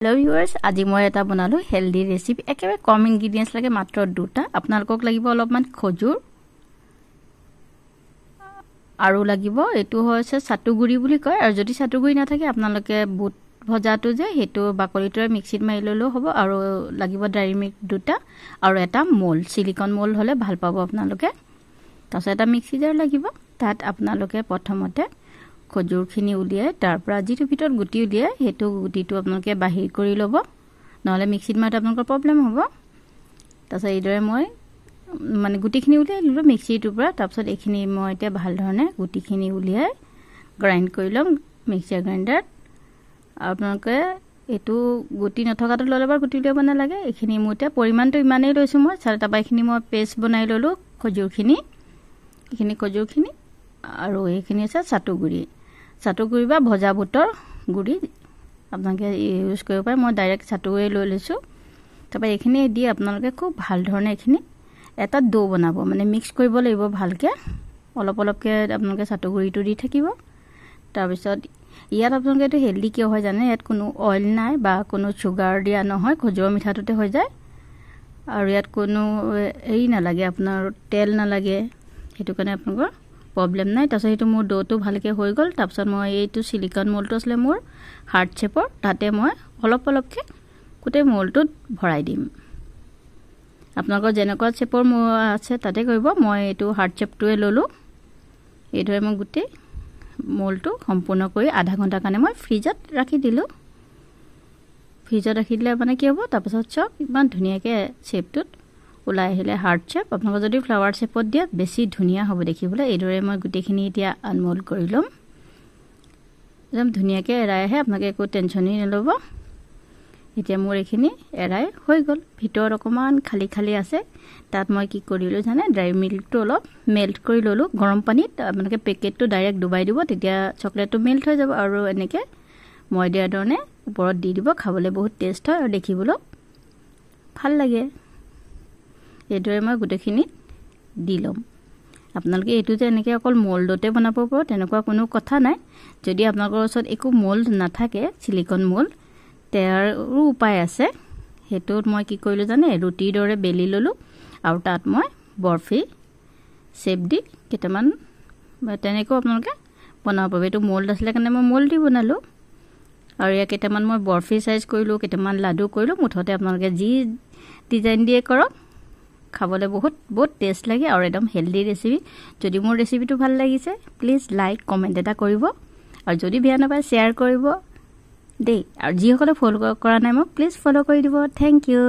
hello viewers আজি মই এটা বনালো হেলদি ৰেচিপি একেবাৰে কম ইনগ্ৰেডিয়েন্টস লাগে মাত্ৰ দুটা আপোনালোকক লাগিব অলপমান খজুৰ আৰু লাগিব এটো হৈছে সাতুগুৰি বুলি কয় আৰু যদি সাতুগুৰি নাথাকে আপোনালোকে বুট ভজাটো যে হেতু বাকলিটোৰে মিক্সিত মাৰি ললো হ'ব আৰু লাগিব ডাইৰী মিল্ক দুটা আৰু এটা মোল সিলিকন মোল হলে ভাল পাব আপোনালোকে তাছত এটা মিক্সি জাৰ লাগিব তাত আপোনালোকে প্ৰথমতে খজুৰখিনি উলিয়াই তাৰ পৰা যিটো ভিতৰত গুটি উলিয়াই হেতু গুটিটো আপোনালোকে বাহিৰ কৰি লব নহলে মিক্সিত মাৰিলে আপোনালোকৰ প্ৰবলেম হ'ব তাছত এইদৰে মই মানে গুটিখিনি উলিয়াই ললো মিক্সিটোৰ পৰা তাৰপিছত এইখিনি মই এতিয়া ভাল ধৰণে গুটিখিনি উলিয়াই গ্ৰাইন্ড কৰি লম মিক্সাৰ গ্ৰাইন্ডাৰত আপোনালোকে এটো গুটি নথকাটো ললেবাৰ গুটি উলিয়াব নালাগে এইখিনি মই এতিয়া পৰিমাণটো ইমানেই লৈছো মই চাৰটা এইখিনি মই পেষ্ট বনাই ললো খজুৰখিনি এইখিনি খজুৰখিনি আৰু এইখিনি আছে সাতুগুৰি বা ভজা বুটৰ গুৰি আপোনালোকে ইউজ কৰিব পাৰে মই ডাইৰেক্ট সাতুগুৰি লৈ লৈছো তাৰপৰা এইখিনি দি আপোনালোকে খুব ভাল ধৰণে এইখিনি এটা ডো বনাব মানে মিক্স কৰিব লাগিব ভালকে অলপ অলপকে আপোনালোকে সাতুগুৰিটো দি থাকিব তাৰ পিছত ইয়াত আপোনালোকে এটো হেলদি কিয় হয় জানে ইয়াত কোনো অইল নাই বা কোনো সুগাৰ দিয়া নহয় খজুৰ মিঠাটোতে হৈ যায় আৰু ইয়াত কোনো এই নালাগে আপোনাৰ তেল নালাগে হেতু কাৰণে আপোনালোকৰ प्रॉब्लम নাই তাছত হেতু মোৰ ডোটো ভালকে হৈ গল তাৰপিছত মই এইটো সিলিকন মোলটো আসলে মোৰ হাৰ্ট শেপৰ তাতে মই অলপ অলপকে কুটে মোলটোত ভৰাই দিম আপোনালোকৰ যেনেকুৱা শেপৰ আছে তাতে কৰিব মই এইটো হাৰ্ট শেপটোৱে ললো এইদৰে মই গুটে মোলটো সম্পূৰ্ণ কৰি আধা ঘণ্টা কাৰণে মই ফ্ৰিজত ৰাখি দিলো ফ্ৰিজত ৰাখি দিলে মানে কি হ'ব তাৰপিছত চক ইমান ধুনিয়াকে শেপটোত উলাই আহিলে হাৰ্ট শেপ আপোনালোকে যদি ফ্লাৱাৰ শেপত দিয়া বেছি ধুনিয়া হ'ব দেখিবলৈ এইদৰে মই গুটিখিনি এতিয়া আনমোল্ড কৰি লম একদম ধুনিয়াকে এৰাই আহে আপোনালোকে একো টেনচনই নলব এতিয়া মোৰ এইখিনি এৰাই হৈ গল ভিতৰ অকমান খালি খালি আছে তাত মই কি কৰিলো জানে ড্ৰাই মিল্কটো অলপ মেল্ট কৰি ললো গৰম পানীত আপোনালোকে পেকেটটো ডাইৰেক্ট ডুবাই দিব তেতিয়া চকলেটটো মেল্ট হৈ যাব আৰু এনেকে মই দিয়াৰ ধৰণে ওপৰত দি দিব খাবলৈ বহুত টেষ্ট হয় আৰু দেখিবলৈ ভাল লাগে এইদৰে মই গুটেখিনি দি লম আপোনালোকে এটো যে এনেকে অকল মোল্ডতে বনাব পাৰো তেনেকুৱা কোনো কথা নাই যদি আপোনালোকৰ ওচৰত একো মোল্ড নাথাকে সিলিকন মোল্ড তেয়াৰো উপায় আছে হেতুত মই কি কৰিলো জানে ৰুটিৰ দৰে বেলি ললো আৰু তাত মই বৰফি শেপ দি কেটামান তেনেকৈ আপোনালোকে বনাব পাবে এটো মোল্ড আসলে কাৰণে মই মোল্ড দি বনালো আৰু ইয়া কেটামান মই বৰফি সাইজ কৰিলো কেটামান লাডু কৰিলো মুঠতে আপোনালোকে যি ডিজাইন দিয়ে কৰক খাবলৈ বহুত টেষ্ট লাগে আৰু একদম হেলদি ৰেচিপি যদি মোৰ ৰেচিপিটো ভাল লাগিছে প্লিজ লাইক কমেন্ট এটা কৰিব আৰু যদি বেয়া নাপায় শেয়াৰ কৰিব দেই আৰু যিসকলে ফলো কৰা নাই মোক প্লিজ ফলো কৰি দিব থ্যাংক ইউ